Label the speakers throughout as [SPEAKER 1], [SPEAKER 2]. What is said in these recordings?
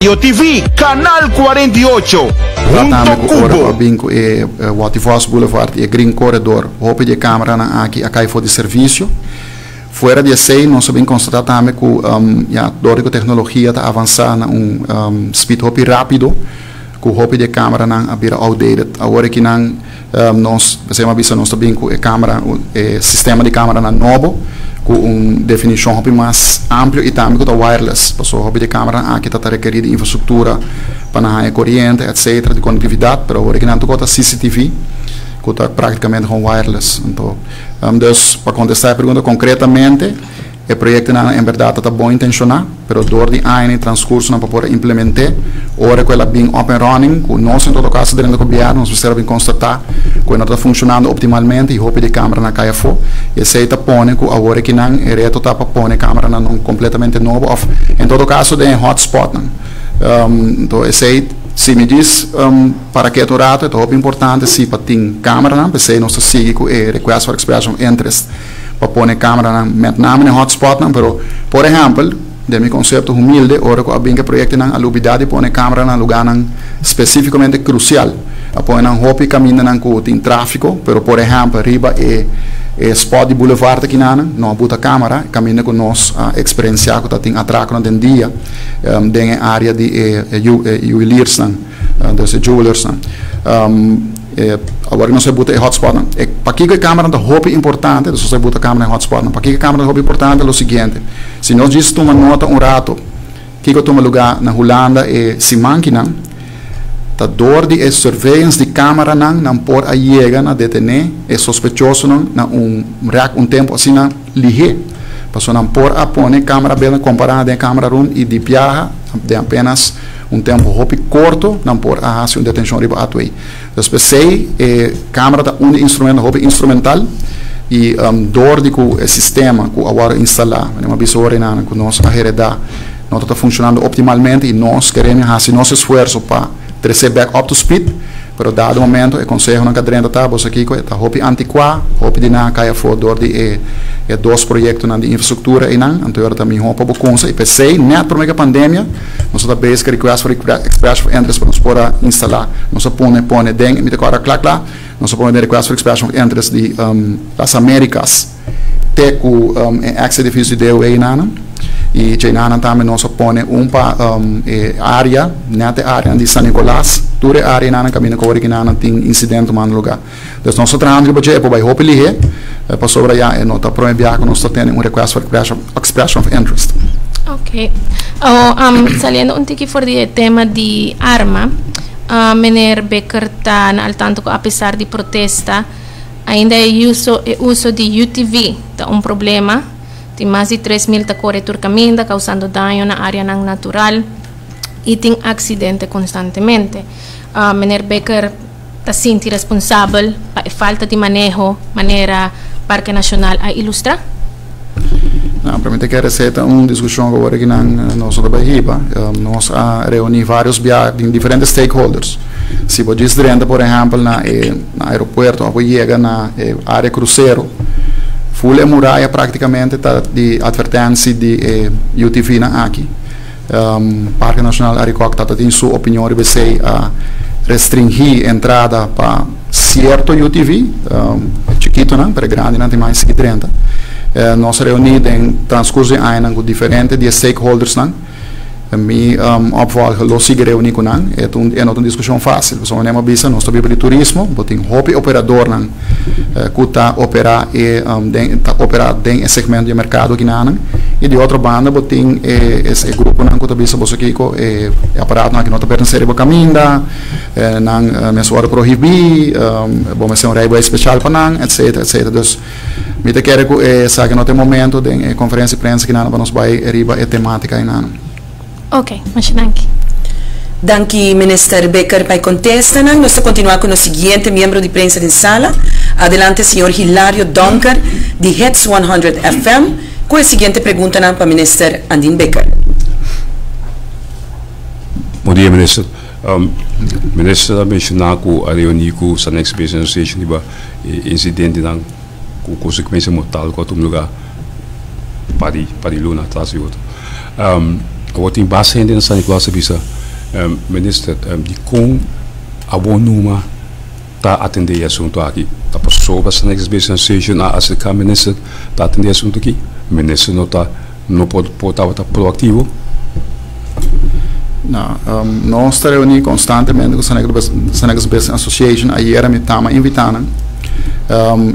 [SPEAKER 1] TV, Canal 48.
[SPEAKER 2] Junto Binco e Wativos Boulevard e Green Corredor. Hope de câmera na aqui a for de serviço. Fora de sei, nós sabemos constatar também que a tecnologia está avançando speed hop rápido. Que o hope de câmera na abrir outdated. Agora que nós nós também com câmera, sistema de câmera na novo, com definição hop mais amplo e também com wireless. Porque o hope de câmera aqui está requerido infraestrutura para a corrente, etc, de conectividade, mas agora que não tem CCTV, que está praticamente com wireless. Então, para contestar a pergunta concretamente, o projeto em verdade está bom intencionado, mas door de ano transcurso não para poder implementar. Ora que ela bem open running, que nós em todo caso dentro do governo nós precisamos constatar que ela está funcionando optimalmente e hope de câmera na caia for. E se está pondo que agora que não é reto está para pôr câmera não completamente novo, em todo caso tem hotspot não. Então esse se me diz para que é rato é importante se para ter câmera não, porque nós seguimos com request for expression interest para pôr câmera não no hotspot não, pero por exemplo de meu conceito humilde, ora que a projeto não a lubidade põe câmera no lugar não especificamente crucial, a põe não hope caminha não com tem tráfego, pero por exemplo riba spot de boulevard aqui não bota câmera caminha com nós a experienciar que tem atraco no dia dentro área de juweliers não, dos jewelers não. Agora não se bota hotspot não. Para que a câmera da hope importante, se você bota câmera em hotspot não. Para que a câmera da hope importante é o seguinte: se nós diz uma nota rato, que toma lugar na Holanda e se manque não, tá dor de surveillance de câmera não por a chega na detener é sospechoso não na tempo assim não lihe, passou não por a pôr câmera bem comparada com câmera room e de piaja de apenas tempo hope curto não por a ação de detenção riba atuei. Depois sei câmera da instrumento hope instrumental e dor de que sistema que agora instalar, uma visora não que nós a heredar não está funcionando optimalmente e nós queremos fazer nosso esforço para trazer back up to speed, pero dado momento é conselho na cadrena tá você aqui que tá hope antiquado, hope de na caia for dor de dois projetos na de infraestrutura e não, então também hope por conta e pensei net por meio pandemia, nós tá base que request for expression interest para nós poder instalar, nós põe den me decora claro, nós põe request for expression interest de as Américas, teco access edifício de aí não e China também nós põe área, neta área de San Nicolás, toda área na caminho que original tem incidente no lugar. Então nós estamos no budget para hope lihe, para sobre já nós está proibido nós tendo request for expression of interest.
[SPEAKER 3] Okay. Saliendo un tiki for the tema de arma, Meneer Becker está al tanto que a pesar de protesta, ainda o uso de UTV está problema. Tem mais de 3.000 que correm por caminho, causando daño na área natural e tem acidente constantemente. Meneer Becker está sendo responsável para a falta de maneira Parque Nacional a ilustrar?
[SPEAKER 2] Não, para mim tem que receita uma discussão agora que nós da Bahia, nós reunimos vários diferentes stakeholders. Se você diz por exemplo na aeroporto, ou chega na área cruzeiro, full muralha praticamente de advertência de UTV na aqui. Parque Nacional Aricoc tem sua opinião a restringir a entrada para certo UTV, chiquito não, para grande não tem mais que 30. Nós reunimos em transcurso de ano com diferentes stakeholders não. Mi opval los sigue reunir com não, é uma discussão fácil. Nós temos visto nós temos de turismo, botem hope operador não, que está operar dentro segmento de mercado aqui não, e de outra banda botem esse grupo não que está visto você aqui com aparato não que não está pertencendo ao caminho, não mensuado proibir, vamos ser raio especial para não, etc. Então, me te quero que sabe não tem momento de conferência de prensa que não para nós vai riba a temática aí não.
[SPEAKER 3] Ok, mas danke.
[SPEAKER 4] Danke, Minister Becker, para contestar. Nós continuamos com o seguinte membro de prensa de sala. Adelante, senhor Hilario Donker, de Hits 100 FM, com a seguinte pergunta para o Minister Andin Becker.
[SPEAKER 5] Bom dia, Minister. Minister mencionou que a reunião com a Next Space Association incidente com consequência mortal com o lugar para Luna, atrás e outro. Wat in base in de San Nicolas bisa minister di com a bom numa ta atender assunto aqui. Ta pessoa para next business session a asica minister ta atender assunto aqui. Minister não pode estar proativo.
[SPEAKER 2] Não, nós estamos reunidos constantemente com a Senegal Business Association. Ayer me estamos invitando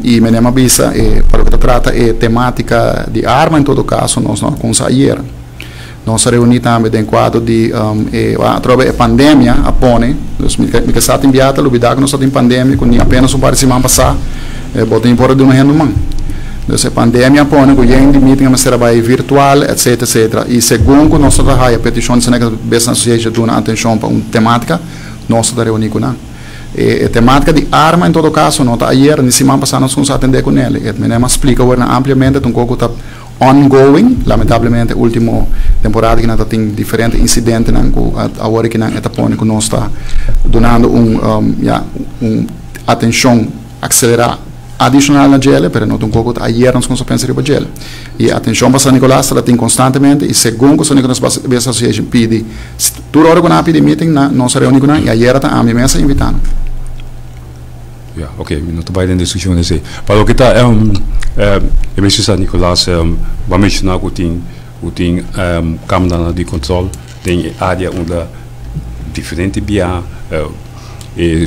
[SPEAKER 2] e me demos avisa para o que trata a temática de arma em todo caso nós não com ayer. Nós reunimos também em quadro de através da pandemia a pone, me está enviado o que nós estamos em pandemia com apenas par de semana passada, botem fora de uma renda então a pandemia pone com gente meeting a trabalho virtual, etc, etc. E segundo nós trabalhamos a petição da Senegal Business Association dando atenção para uma temática, nós estamos reunidos com ela. A temática de arma em todo caso, nós ayer na semana passada nós conseguimos atender com ele. Me explica ampliamente um pouco está ongoing, lamentavelmente a última temporada que nós tem diferentes incidentes agora que nós pone que nós está dando atenção acelerada adicional na gel, pero não um pouco ayer nós conseguimos pensar para gel. E a atenção para San Nicolás ela tem constantemente e segundo San Nicolás Business Association pede, toda hora que nós pede meeting nós reunimos com e ayer está a minha mesa invitando.
[SPEAKER 5] Ja, oké, não estou bem na discussão nesse. Para o que está mesmo San Nicolás vai mencionar que tem câmara de controle, tem área onde diferente via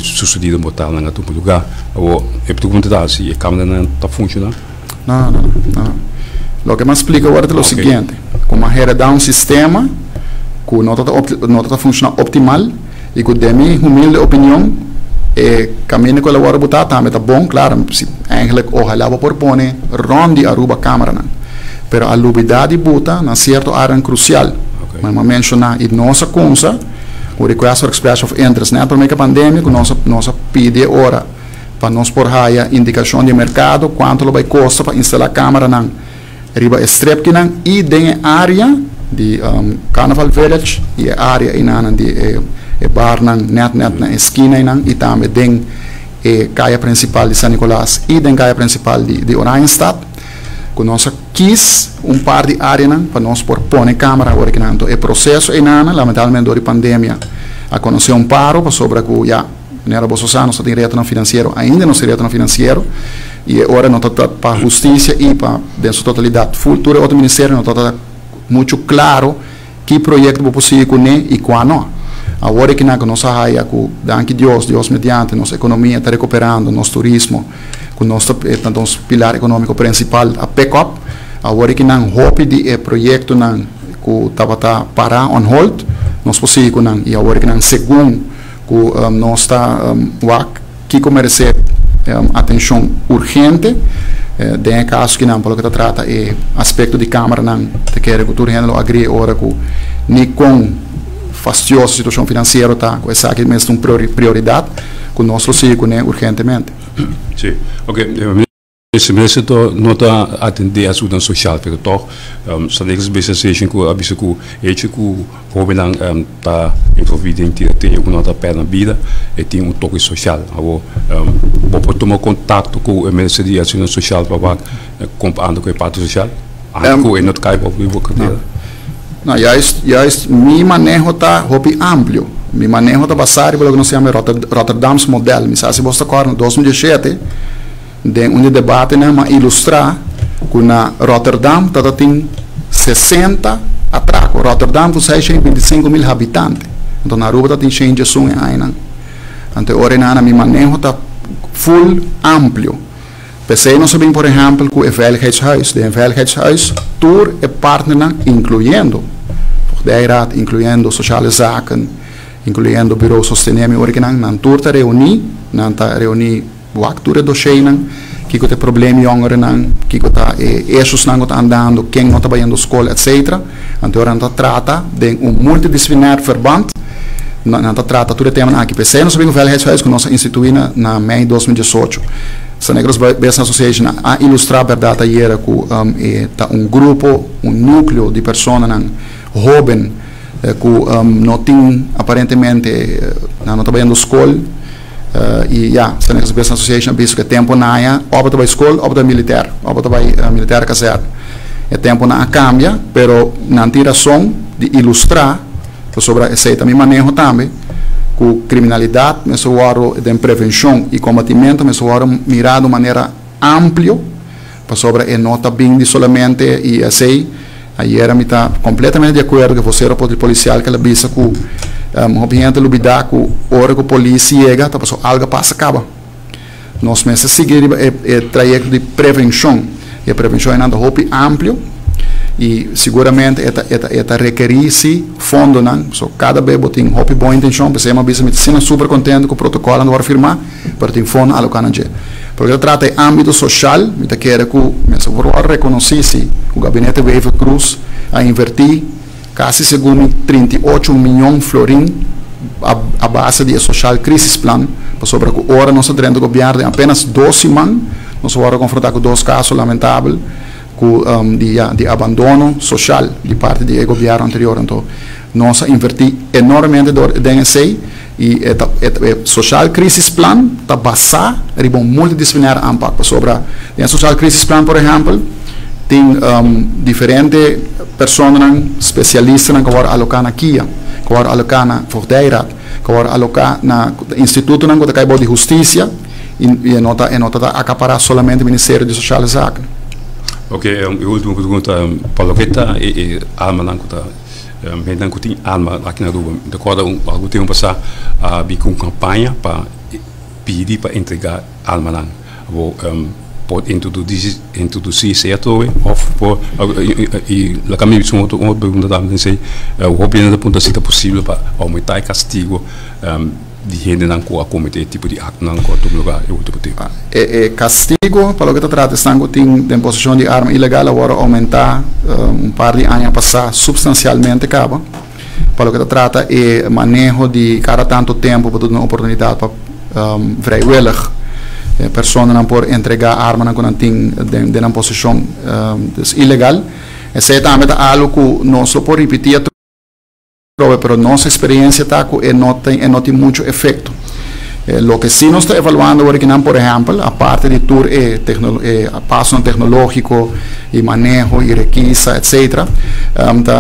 [SPEAKER 5] sucedido botar na outro lugar. Ou é perguntar se a câmera não está funcionando?
[SPEAKER 2] Não. O que me explica agora é o seguinte: como a gente dá um sistema que não está funcionando optimal e que de minha humilde opinião caminho que ela agora botar também está bom, claro, eigenlijk ojalá vou propor ronde a ruba câmera não. Pero a lubidade bota na certa área crucial. Mas me mencionar e nossa consa o request for expression of interest, né? Por meio da pandemia, que nós pede ora para nós por raia indicação de mercado, quanto vai custar para instalar a câmera na riba strep que não e tem área de Carnival Village e a área inana de bar na net na esquina inana e também tem caia principal de San Nicolás e tem caia principal de Oranjestad. Que nós quis par de área para nós por pôr câmera agora que não é processo inana lamentavelmente durante a pandemia a conhecer paro para sobre que já era bolsosano só tem retorno financeiro ainda não se retorno financeiro e agora não está para justiça e para de sua totalidade futuro outro ministério não está muito claro que projeto é possível com e qual não agora que nós saia com danke Deus mediante nossa economia está recuperando nosso turismo com nosso pilar econômico principal a pick-up agora que não hope de projeto não que estava parar on hold nós possível não e agora que não segundo que nós está que merece atenção urgente tem caso que não pelo que trata aspecto de câmara não te quer que tudo handle agri ora que nem com fastidiosa situação financeira tá com essa que mesmo prioridade que nós possível né urgentemente.
[SPEAKER 5] Sim, ok. Esse mês não está atender a ajuda social, porque toch, Senegal Business Association que abisa que o governo está envolvido em ter uma perna vida e tem toque social. Vou tomar contato com o Ministério de Ação Social para comparando com a parte social. Anco e não cai para o
[SPEAKER 2] não, já mi manejo está amplo. Mi manejo está basado pelo que nós chamamos Rotterdam's model. Me sabe se você está em 2017 de debate para ilustrar que na Rotterdam tem 60 atracos. Rotterdam tem 625.000 habitantes. Então na Aruba tem 100 ainda. Então agora mi manejo está full amplo. Pensei nós sabemos, por exemplo, que o veiligheidshuis, de veiligheidshuis, tour é partner incluindo incluindo sociale zaken, incluindo bureau sostenimento original, nan tour está reunir o actor do China, que tem problemas jongeren, que está esses não estão andando, quem não está indo à escola, etc. Então a gente trata de multidisciplinar verband, a gente trata todo o tema aqui. Pensei nós sabemos o veiligheidshuis que nós instituímos na Mei 2018. Senegal Business Association a ilustrar a verdade ayer que está grupo, núcleo de pessoas jovens que não tem aparentemente não está indo à escola e Senegal Business Association pensa que tempo naia ou para a escola ou para militar ou para militar casado. O tempo não cambia, pero não tem razão de ilustrar sobre esse também manejo também com criminalidade, mas de prevenção e combatimento, mas mirado de maneira ampla sobre a nota bem de solamente e assim aí era me tá completamente de acordo que você era o policial que ela visa com obviamente lubidar com hora que a polícia chega tá passou algo passa acaba nós meses seguir o trajeto de prevenção e a prevenção é nada hope amplo e seguramente esta requerir-se fundo não so cada vez tem hope boa intenção porque uma vez me sinto super contente com o protocolo não vai firmar para tem fundo alocado porque trata de âmbito social, me quer que o reconhecesse o gabinete Wever Cruz a invertir quase segundo 38 milhões de florins a base de social crisis plan, sobre que agora nós estamos do governo em apenas 2 semanas, nós vamos confrontar com 2 casos lamentáveis de abandono social de parte do governo anterior. Então, nós investimos enormemente em e o social crisis plan está basado em um multidisciplinar impacto sobre o social crisis plan, por exemplo, tem diferentes pessoas especialistas que vão alocar na KIA, que vão alocar na Forteirat, que vão alocar na Instituto de Justiça e nota acaparar somente o Ministério de Social Zaken.
[SPEAKER 5] Ok, a última pergunta para e Alma Mendan kuting alma aqui na rua. De acordo com algo tempo passar a com campanha para pedir para entregar alma lang. Vou pode introduzir certo ou por e lá caminho são outro pergunta também sei o opinião da ponta se é possível para aumentar o castigo de gente não com a cometer tipo de ato não com todo lugar eu outro tipo
[SPEAKER 2] castigo para o que trata estão tem de imposição de arma ilegal agora aumentar par de anos passar substancialmente acaba para o que trata é manejo de cada tanto tempo para dar uma oportunidade para vrijwillig pessoas não por entregar arma não tem de uma posição ilegal esse é também algo que não se pode repetir pero nossa experiência está que não tem muito efeito. Lo que sim nós está evaluando agora, por exemplo, a parte de tour passo tecnológico e manejo e requisa, etc.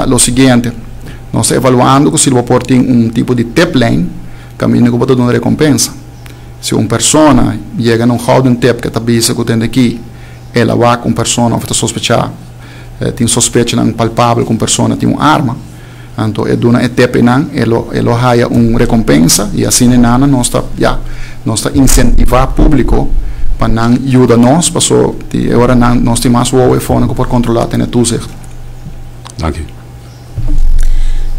[SPEAKER 2] Lo seguinte, nós estamos evaluando que se o pode ter tipo de tip-line, caminho que pode dar uma recompensa. Se uma pessoa chega num houden tip que está bisa que tem aqui, ela vai com uma pessoa ou sospechar, tem suspeita palpável com uma pessoa tem uma arma. Então, é uma etapa ele há uma recompensa e assim nós está incentivar o público para não ajudar nós, porque agora nós temos mais o iPhone para controlar tem tudo.
[SPEAKER 5] Danke.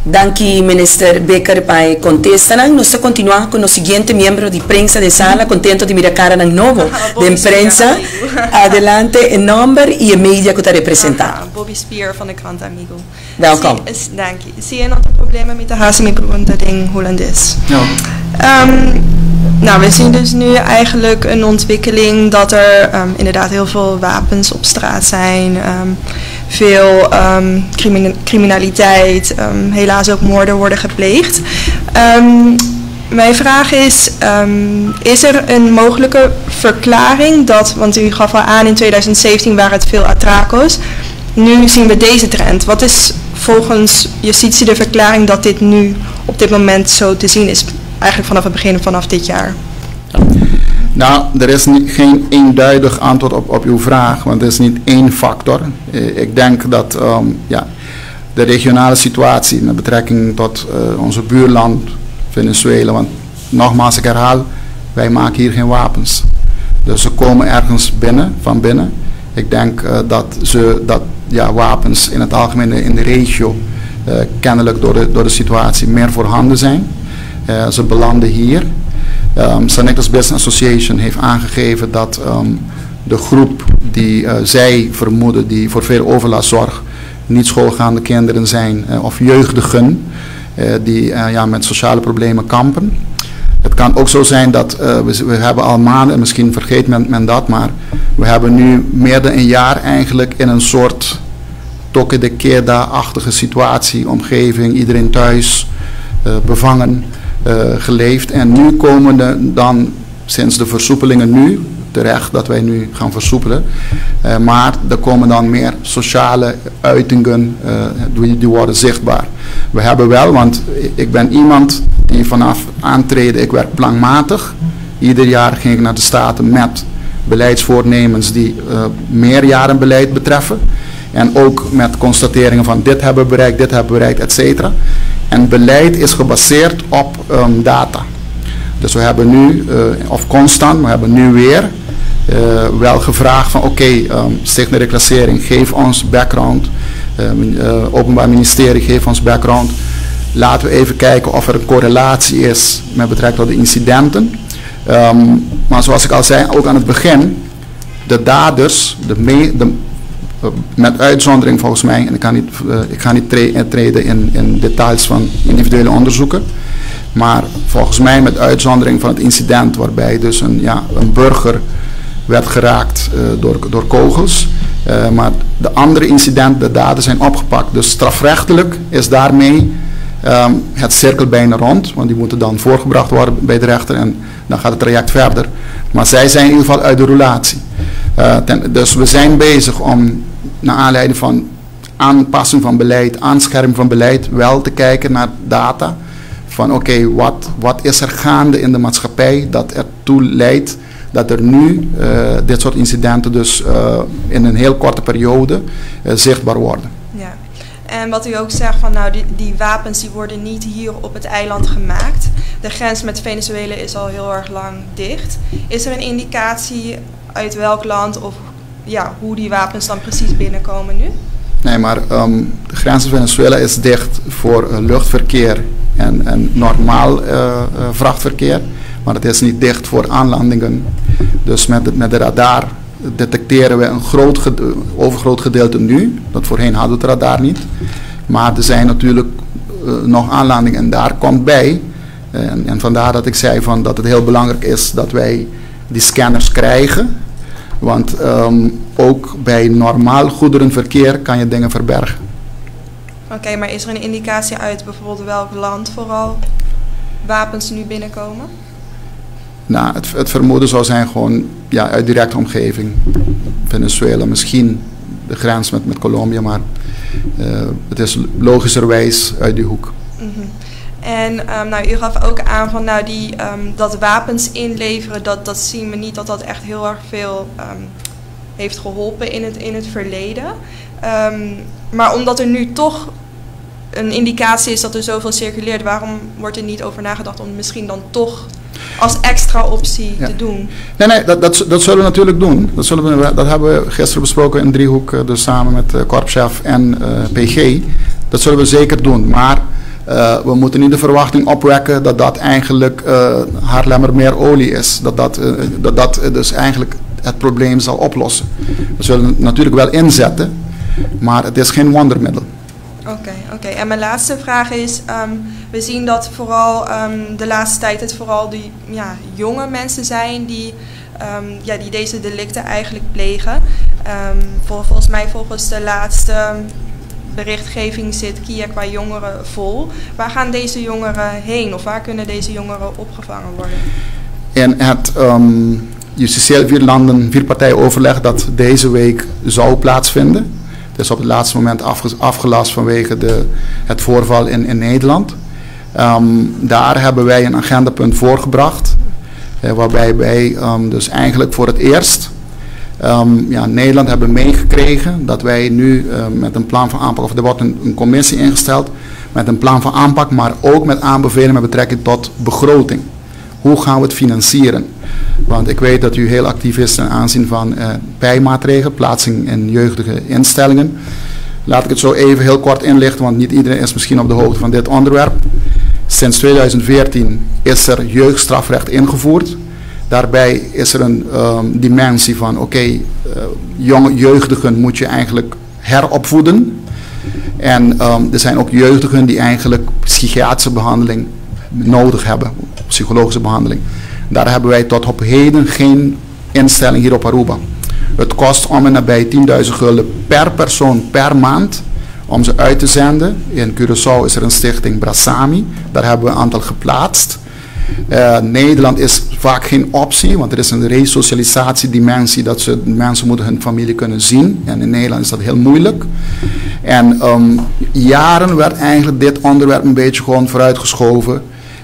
[SPEAKER 4] Danke, Minister Becker, para contestar. Nós continuamos com o seguinte membro de prensa de sala, contento de mirar a cara novo de prensa. Adelante, em nome e a mídia que está representado.
[SPEAKER 6] Bobby Spear van de krant Amigo.
[SPEAKER 4] Welkom.
[SPEAKER 6] Dank je. Zie je nog problemen met de Hazemi-pergunta in Hollandes?
[SPEAKER 2] Ja.
[SPEAKER 6] Nou, we zien dus nu eigenlijk een ontwikkeling dat er inderdaad heel veel wapens op straat zijn, veel criminaliteit, helaas ook moorden worden gepleegd. Mijn vraag is er een mogelijke verklaring dat, want u gaf al aan in 2017 waren het veel atracos, nu zien we deze trend. Wat is volgens justitie de verklaring dat dit nu op dit moment zo te zien is? Eigenlijk vanaf het begin vanaf dit jaar.
[SPEAKER 2] Nou, er is geen eenduidig antwoord op uw vraag, want er is niet één factor. Ik denk dat de regionale situatie met betrekking tot onze buurland Venezuela, want nogmaals ik herhaal, wij maken hier geen wapens. Dus ze komen ergens van binnen. Ik denk dat wapens in het algemeen in de regio kennelijk door de situatie meer voorhanden zijn. Ze belanden hier. Sanectas Business Association heeft aangegeven dat de groep die zij vermoeden die voor veel overlast zorgt, niet schoolgaande kinderen zijn of jeugdigen die met sociale problemen kampen. Het kan ook zo zijn dat we hebben al maanden, en misschien vergeet men dat, maar we hebben nu meer dan een jaar eigenlijk in een soort toque de queda-achtige situatie, omgeving, iedereen thuis, bevangen, geleefd. En nu komen dan, sinds de versoepelingen nu, terecht dat wij nu gaan versoepelen. Maar er komen dan meer sociale uitingen, die worden zichtbaar. We hebben wel, want ik ben iemand die vanaf aantreden, ik werk planmatig. Ieder jaar ging ik naar de Staten met beleidsvoornemens die meerjarenbeleid betreffen. En ook met constateringen van dit hebben we bereikt, et cetera. En beleid is gebaseerd op data. Dus we hebben nu, of constant, we hebben nu weer wel gevraagd van Stichting Reclassering, geef ons background. Openbaar Ministerie, geef ons background. Laten we even kijken of er een correlatie is met betrekking tot de incidenten. Maar zoals ik al zei, ook aan het begin, de daders, met uitzondering volgens mij, en ik ga niet treden in details van individuele onderzoeken, maar volgens mij met uitzondering van het incident waarbij dus een burger werd geraakt door kogels. Maar de andere incidenten, de daden zijn opgepakt. Dus strafrechtelijk is daarmee het cirkel bijna rond, want die moeten dan voorgebracht worden bij de rechter en dan gaat het traject verder. Maar zij zijn in ieder geval uit de roulatie. Dus we zijn bezig om naar aanleiding van aanpassing van beleid, aanscherming van beleid, wel te kijken naar data. Van wat is er gaande in de maatschappij dat ertoe leidt dat er nu dit soort incidenten dus in een heel korte periode zichtbaar worden.
[SPEAKER 6] Ja. En wat u ook zegt van die wapens die worden niet hier op het eiland gemaakt. De grens met Venezuela is al heel erg lang dicht. Is er een indicatie uit welk land of hoe die wapens dan precies binnenkomen nu?
[SPEAKER 2] Nee, maar de grens van Venezuela is dicht voor luchtverkeer en normaal vrachtverkeer. Maar het is niet dicht voor aanlandingen. Dus met de radar detecteren we een overgroot gedeelte nu. Dat voorheen hadden we het radar niet. Maar er zijn natuurlijk nog aanlandingen en daar komt bij. En vandaar dat ik zei dat het heel belangrijk is dat wij die scanners krijgen. Want ook bij normaal goederenverkeer kan je dingen verbergen.
[SPEAKER 6] Oké, maar is er een indicatie uit bijvoorbeeld welk land vooral wapens nu binnenkomen?
[SPEAKER 2] Nou, het vermoeden zou zijn gewoon uit directe omgeving. Venezuela, misschien de grens met Colombia, maar het is logischerwijs uit die hoek.
[SPEAKER 6] Mm-hmm. En u gaf ook aan van dat wapens inleveren, dat zien we niet dat echt heel erg veel heeft geholpen in het verleden. Maar omdat er nu toch een indicatie is dat er zoveel circuleert, waarom wordt er niet over nagedacht om misschien dan toch als extra optie te doen? Nee,
[SPEAKER 2] dat zullen we natuurlijk doen. Dat hebben we gisteren besproken in Driehoek, dus samen met korpschef en PG. Dat zullen we zeker doen, maar we moeten niet de verwachting opwekken dat eigenlijk Haarlemmermeer olie is. Dat dus eigenlijk het probleem zal oplossen. We zullen het natuurlijk wel inzetten, maar het is geen wondermiddel.
[SPEAKER 6] Oké. En mijn laatste vraag is, we zien dat vooral de laatste tijd het vooral die jonge mensen zijn die deze delicten eigenlijk plegen. Volgens mij volgens de laatste berichtgeving zit Kia qua jongeren vol. Waar gaan deze jongeren heen of waar kunnen deze jongeren opgevangen worden?
[SPEAKER 2] In het justitieel 4-partijen-overleg dat deze week zou plaatsvinden. Het is op het laatste moment afgelast vanwege het voorval in Nederland. Daar hebben wij een agendapunt voorgebracht. Waarbij wij dus eigenlijk voor het eerst Nederland hebben meegekregen dat wij nu met een plan van aanpak, of er wordt een commissie ingesteld met een plan van aanpak, maar ook met aanbevelingen met betrekking tot begroting. Hoe gaan we het financieren? Want ik weet dat u heel actief is ten aanzien van bijmaatregelen, plaatsing in jeugdige instellingen. Laat ik het zo even heel kort inlichten, want niet iedereen is misschien op de hoogte van dit onderwerp. Sinds 2014 is er jeugdstrafrecht ingevoerd. Daarbij is er een dimensie van jonge jeugdigen moet je eigenlijk heropvoeden. En er zijn ook jeugdigen die eigenlijk psychiatrische behandeling nodig hebben, psychologische behandeling. Daar hebben wij tot op heden geen instelling hier op Aruba. Het kost om en nabij 10.000 gulden per persoon per maand om ze uit te zenden. In Curaçao is er een stichting Brasami, daar hebben we een aantal geplaatst. Nederland is vaak geen optie, want er is een resocialisatiedimensie dat mensen moeten hun familie kunnen zien. En in Nederland is dat heel moeilijk. En jaren werd eigenlijk dit onderwerp een beetje gewoon vooruitgeschoven.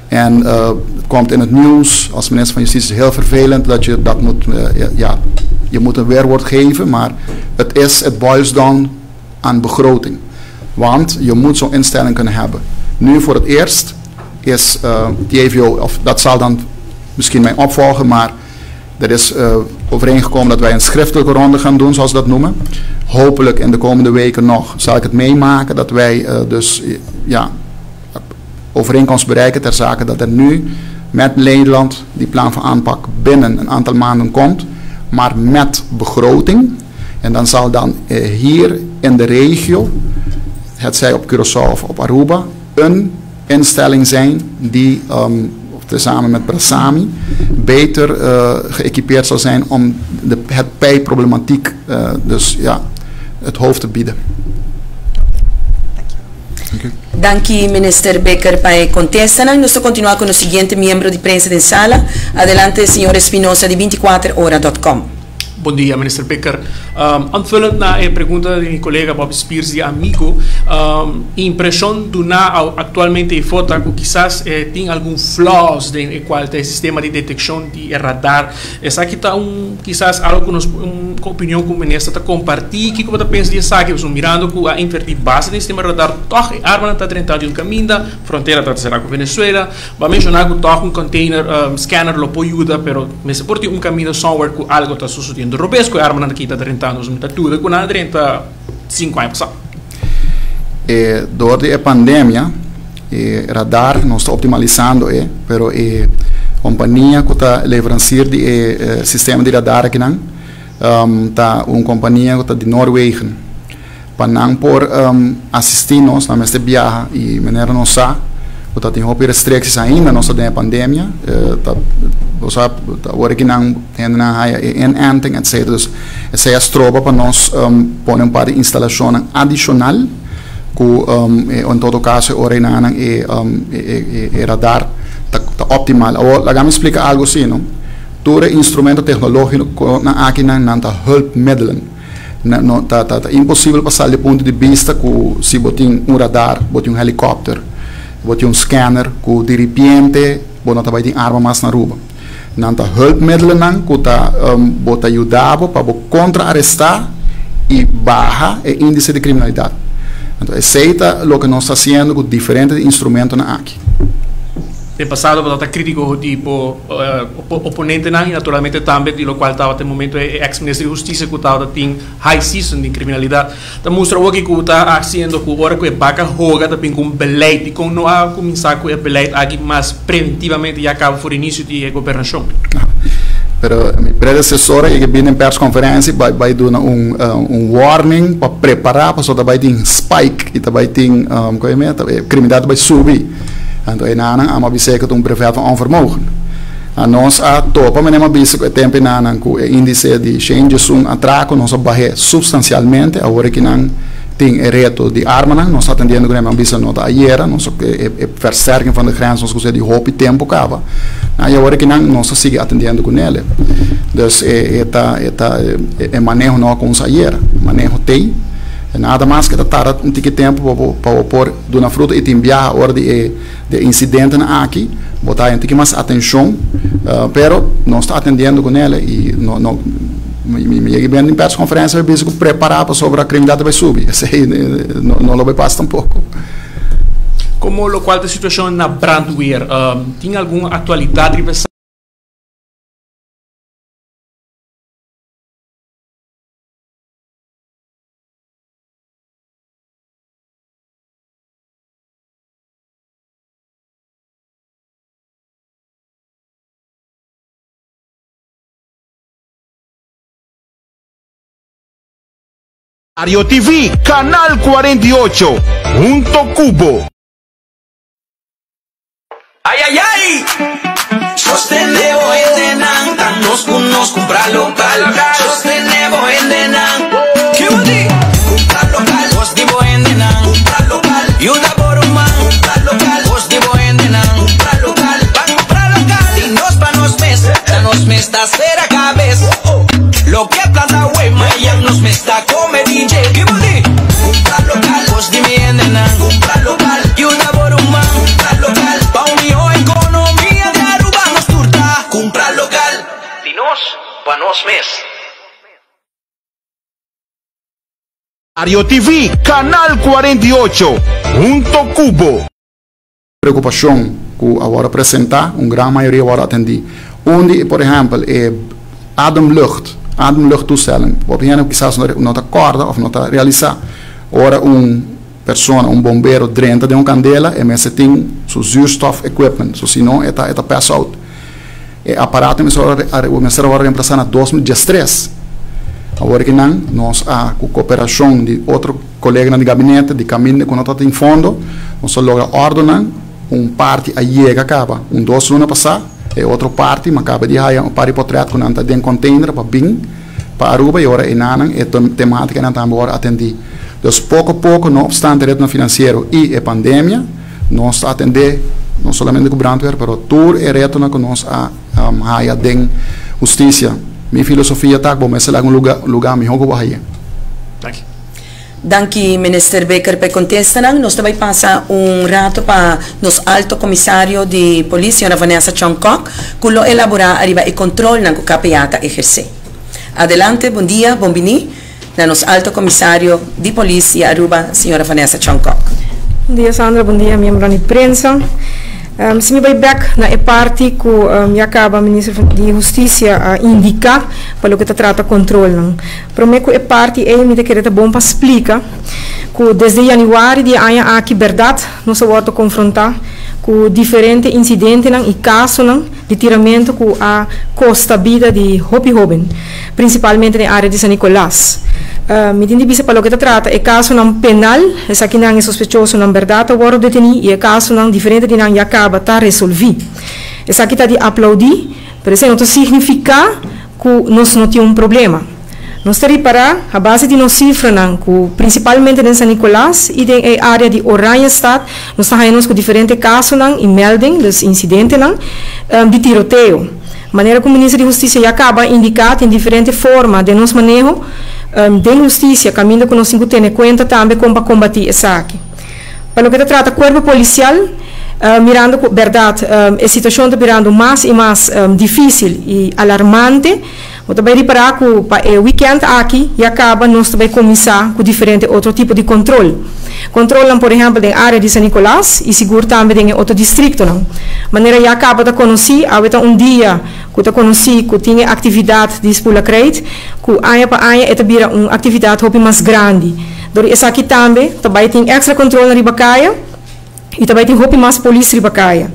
[SPEAKER 2] En het komt in het nieuws als minister van Justitie. Heel vervelend dat je dat moet, je moet een weerwoord geven, maar het boils down aan begroting. Want je moet zo'n instelling kunnen hebben. Nu voor het eerst is TVO, of dat zal dan misschien mijn opvolgen, maar er is overeengekomen dat wij een schriftelijke ronde gaan doen, zoals we dat noemen. Hopelijk in de komende weken nog zal ik het meemaken dat wij overeenkomst bereiken ter zake dat er nu met Nederland die plan van aanpak binnen een aantal maanden komt, maar met begroting. En dan zal dan hier in de regio, het zij op Curaçao of op Aruba, een instelling zijn die samen met Brasami beter geëquipeerd zal zijn om het pijproblematiek het hoofd te bieden.
[SPEAKER 4] Dank u, minister Becker, para contestar. Nós continuamos com o seguinte membro de prensa de sala. Adelante, senhor Espinosa, de 24hora.com.
[SPEAKER 7] Bom dia, minister Becker. Aanvullend na a pergunta de meu colega Bob Spears, de amigo, impressão do na atualmente e foto que quizás tem algum flaws em qual o sistema de detecção de radar. Essa aqui está quizás algo que nós opinião com o ministro está compartilhando. Que como está pensando disso aqui, nós mirando que a invertir base do sistema radar, toch a arma está tentando de caminho da fronteira está será com Venezuela. Vai mencionar que toch container scanner lo pode ajudar, pero me se porta caminho somewhere que algo está sucedendo. Robesco a arma aqui está tentando nos meter tudo com a 35 anos passado.
[SPEAKER 2] Door de pandemia, radar não está optimalizando, pero companhia que está leveranciando de sistema de radar aqui não, tá companhia que está de Noruega, para não por assistir-nos na mesma viagem e maneira não sabe, que tem houve restrições ainda não da pandemia, agora que não tem inenting, etc. Dus essa é a estroba para nós pôr um par de instalação adicional que em todo caso o Renan e radar tá optimal. Agora vamos explicar algo assim, não? Todo instrumento tecnológico na aqui não tá hulpmiddelen. Não tá impossível passar do ponto de vista que se botem radar, botem helicóptero, botem scanner, que de repente não tá vai ter arma mais na rua. Não tá hulpmiddelen não, que tá bota ajudar para contra-arrestar e barra o índice de criminalidade. Então, aceita o que nós estamos fazendo com diferentes instrumentos na aqui.
[SPEAKER 7] De passado, você está crítico tipo oponente não, e naturalmente também de lo qual estava até o momento o ex-ministro de Justiça que estava tem high season de criminalidade. Então mostra o que está fazendo que agora que é baca roga também com beleid e com não há começar com o beleid aqui mais preventivamente e acaba por início de governação.
[SPEAKER 2] Pero mi predecessora que viene em persconferência vai dar warning para preparar para só vai ter spike e vai ter criminalidade vai subir. Então aí nana a mabise que brevet van onvermogen. A nós a topa mas nem mabise que tempo nana que o índice de changes atraco nós barre substancialmente agora que não tem reto de arma nós atendendo com a mabise nota ayer nós versterking van de grens nós conseguir de hoop tempo cava. Aí agora que não nós sigue atendendo com ele. Dus é manejo não com ayer, manejo tem nada mais que estar um tique tempo para pôr de uma fruta e te enviar a hora de incidente aqui, botar um tique mais atenção, pero não está atendendo com ele e não me bem em persconferência vai preparar para sobre a criminalidade vai subir, não vai passar tampouco.
[SPEAKER 7] Como o qual da situação na brandweer, tem alguma atualidade
[SPEAKER 1] Ario TV, Canal 48, Junto Cubo.
[SPEAKER 8] Ay, ay, ay. Sostenemos el Denan, danos comprar local. Sostenemos el Denan. ¿Qué boni? Comprar local. Vos digo en Denan. Comprar local. Y una por un man. Comprar local. Vos digo en Denan. Comprar local. Va a comprar
[SPEAKER 1] Ario TV, Canal 48, Junto Cubo.
[SPEAKER 2] Preocupação que agora apresentar, grande maioria agora atender. Onde, por exemplo, é ademluchttoestelling. Op een quizás não está corda ou não está realizar. Ora persona, bombeiro dentro de candela e mas tem seu zuurstof equipment. So senão está pass out. E aparato começar a reemplazar na 2013. Agora que não, nós com cooperação de outro colega no gabinete de caminho que não está em fundo, nós logra ordenar parte a chega acaba, 2 lunas passar, e outra parte, mas acaba de haver parte portreto que não está dentro container para bem, para Aruba e agora é temática que não está agora atender. Então, pouco a pouco, não obstante o retorno financeiro e a pandemia, nós atender não somente com o brandweer, mas todo o retorno que nós haver dentro justiça. Minha filosofia está bom, mas é um lugar melhor que o Bahia.
[SPEAKER 4] Danke, Minister Becker, para contestar. Nós também passa rato para nos alto comissário de polícia, Sra. Vanessa Chongkok, que lo elaborar arriba e controle na KPIACA exercer. Adelante, bom dia, bom-vindo, na nos alto comissário de polícia, Aruba, Sra. Vanessa Chongkok.
[SPEAKER 9] Bom dia, Sandra, bom dia, membro da imprensa. Se me vai back na parte que acaba o Ministro de Justiça indica para o que trata controle. Para mim que é parte me querer bom para explicar que desde janeiro de ano aqui verdade nós vamos confrontar com diferentes incidentes e casos de tiramento com a costa vida de jovens, principalmente na área de San Nicolás. Me entende para o que trata é caso penal, esse aqui não é sospechoso na verdade agora detenido e é caso diferente de não acaba tá resolvido. Esse aqui está de aplaudir, mas isso não significa que nós não temos problema. Nós temos que reparar a base de nos cifras que principalmente em San Nicolás e na área de Oranjestad nós temos com diferentes casos e melding dos incidentes de tiroteio. Maneira como o Ministro de Justiça acaba indicando em diferentes formas de nos manejo de justiça, caminho que nós temos que ter em conta também como para combater isso aqui. Para o que trata do corpo policial, mirando com verdade, a situação está virando mais e mais difícil e alarmante. Eu também reparar que o weekend aqui e acaba nós também começar com diferente outro tipo de controle. Controlam, por exemplo, na área de San Nicolás e seguro também em outro distrito. Maneira que acaba de conhecer, há dia que eu conheci que tinha atividade de espula crate, que ano para ano é uma atividade mais grande. Então, essa aqui também tem extra controle na Ribacaia e também tem mais polícia na Ribacaia.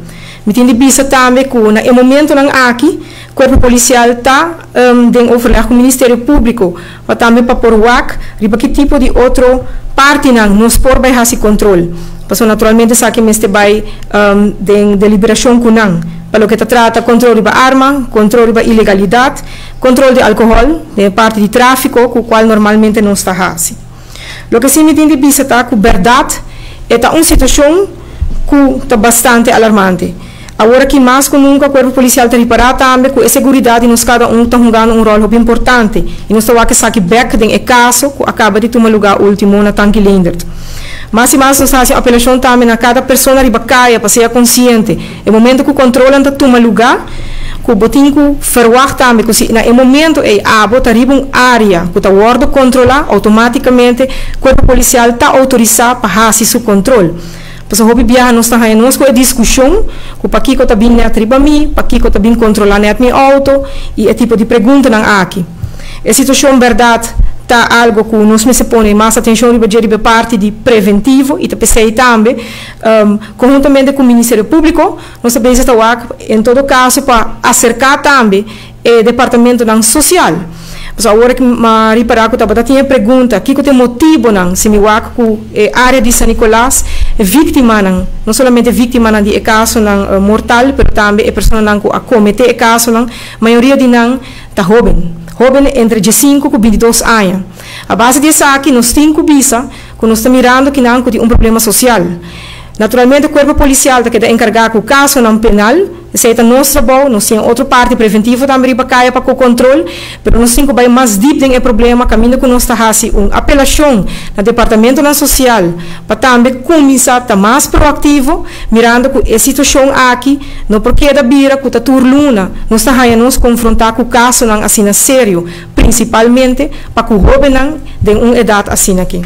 [SPEAKER 9] Me tem de vista também que no momento aqui, o corpo policial está em overleg com o Ministério Público para também para pôr o que tipo de outra parte nos por vai esse controle. Porque naturalmente sabe que este vai de deliberação com para o que trata controle da arma, controle da ilegalidade, controle de álcool, de parte de tráfico, com o qual normalmente não está assim. O que sim me tem de vista está que verdade é uma situação que está bastante alarmante. Agora que mais que nunca o corpo policial está reparado também com a segurança nós cada está jogando um rol muito importante e nós estamos aqui back em caso que acaba de tomar lugar último na Tanque Lindert. Mas e mais nós fazemos apelação também a cada pessoa ribacaia para ser consciente. No momento que o controle está tomar lugar, que o botinho verwacht também que no momento está arriba uma área que está sendo controlada automaticamente o corpo policial está autorizado para fazer seu controle. Então, o viajar nós estamos com a discussão, que para que eu estou vindo atrás mim, para que eu estou vindo controlar meu auto, e é tipo de pergunta aqui. A situação, verdade, está algo que nós me põe mais atenção de parte de preventivo, e também, conjuntamente com o Ministério Público, nós também estamos, em todo caso, para acercar também o Departamento Social. Mas agora que me reparar que eu tinha pergunta, que tem motivo se me que a área de San Nicolás é vítima não somente vítima de caso mortal, mas também a pessoa que comete o caso, a maioria de está jovem entre 15 e 22 anos. A base disso aqui, nós temos que visa que nós estamos mirando que não tem problema social. Naturalmente, o corpo policial que está encarregado do caso penal, esse é o nosso trabalho, nós temos outra parte preventiva também para o controle, mas nós temos que ir mais deep no problema, caminho que nós estamos fazendo uma apelação no Departamento Social, para também começar a estar mais proativo, mirando que a situação aqui, não porque da bira, que está turluna, nós estamos confrontar com o caso assim sério, principalmente para que jóvenes de una edad así aquí.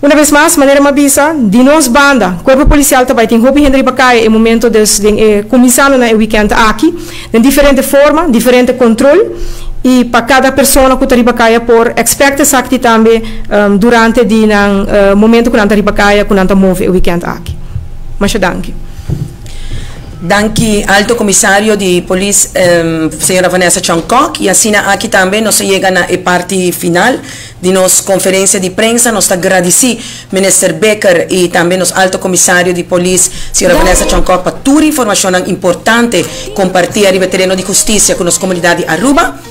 [SPEAKER 9] Una vez más, maneira mabisa, de nos banda, Corpo Policial também tem roupa Henry Bacai em momento de começando no weekend aqui, de diferente forma, diferente controle, e para cada pessoa que está Bacai por expecta sakti também durante o momento que está Bacai, que está move o weekend aqui. Mas danke.
[SPEAKER 4] Danke, Alto Comisario de Policía, señora Vanessa Chongkok, y así aquí también nos llega a la parte final de nuestra conferencia de prensa. Nos agradecemos, Minister Becker, y también los Alto Comisario de Policía, señora Vanessa Chongkok, para toda la información importante compartir a terreno de justicia con la comunidad de Aruba.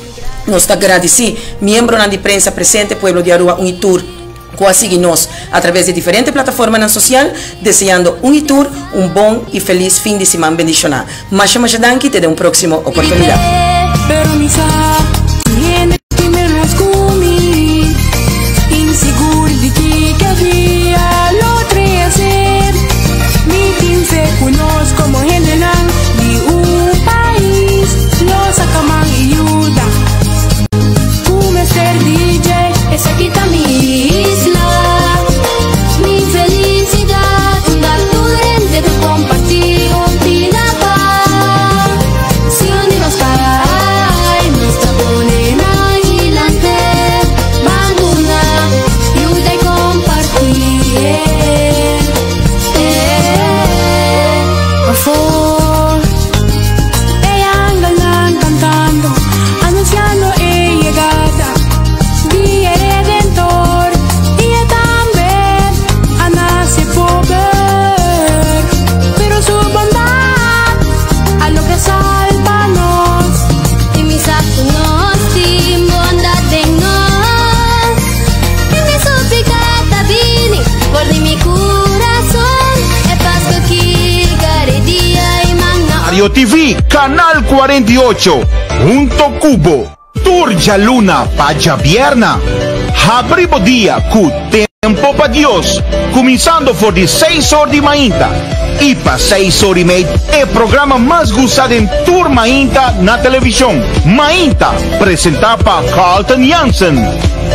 [SPEAKER 4] Nos agradecemos, miembros de prensa presente, pueblo de Aruba, un tour. Seguimos a través de diferentes plataformas sociales, deseando un tour, un buen y feliz fin de semana bendicional. Masha danki, te da una próxima oportunidad.
[SPEAKER 1] Diario TV, Canal 48, Junto Cubo, Turja Luna, Paja Vierna, Abribo Dia, cu Tempo pa Dios, começando por de 6 horas de manhã, e para 6 horas e meia, é o programa mais gostado em Tour Mainta na televisão. Mainta, apresentado por Carlton Jansen,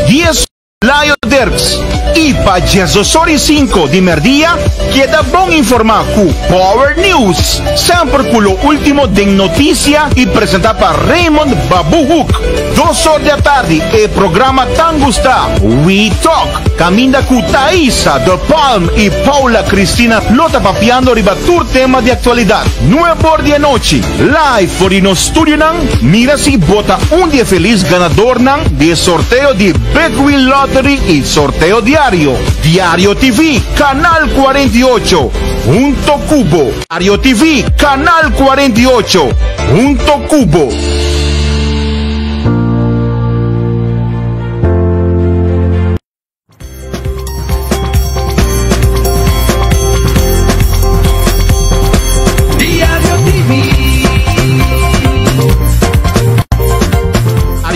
[SPEAKER 1] 10 Laio Derks, e para 10:05 de merdia, queda bom informar com Power News, sempre com o último de notícia e apresentado por Raymond Babu Hook. 2 horas da tarde, o programa tão gostado, We Talk, caminha com Thaisa, The Palm e Paula Cristina, lota papiando riba tur tema de atualidade. 9 horas da noite, live for no estúdio não, mira se bota dia feliz ganador não, de sorteio de Big Wheel Lottery e sorteio diário. Diario TV, Canal 48, Junto Cubo. Diario TV, Canal 48, Junto Cubo.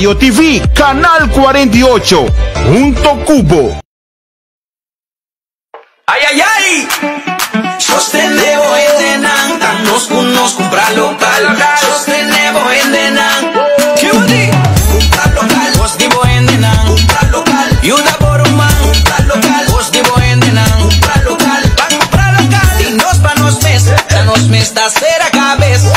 [SPEAKER 1] Diario TV, Canal 48, Junto Cubo.
[SPEAKER 8] Ay, ay, ay. Sostenevo endenan, danos nos compra local. Sostenevo endenan. ¿Qué boni? Compra local. Vos divo endenan. Compra local. Yuda por un man. Compra local. Vos divo endenan. Compra local. Pa' comprar local. Y nos pa' nos mesa. Ya nos me está cera cabeza.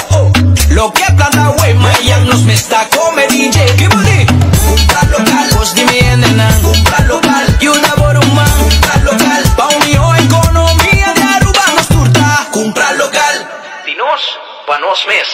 [SPEAKER 8] Lo que planta wey, mayan nos me está come DJ. ¿Qué boni? Compra local. Vos divo endenan. Compra local. Yuda por un man. Compra local. Pa' un economía de Aruba nos turta. Comprar local. Dinos pa' nos mes.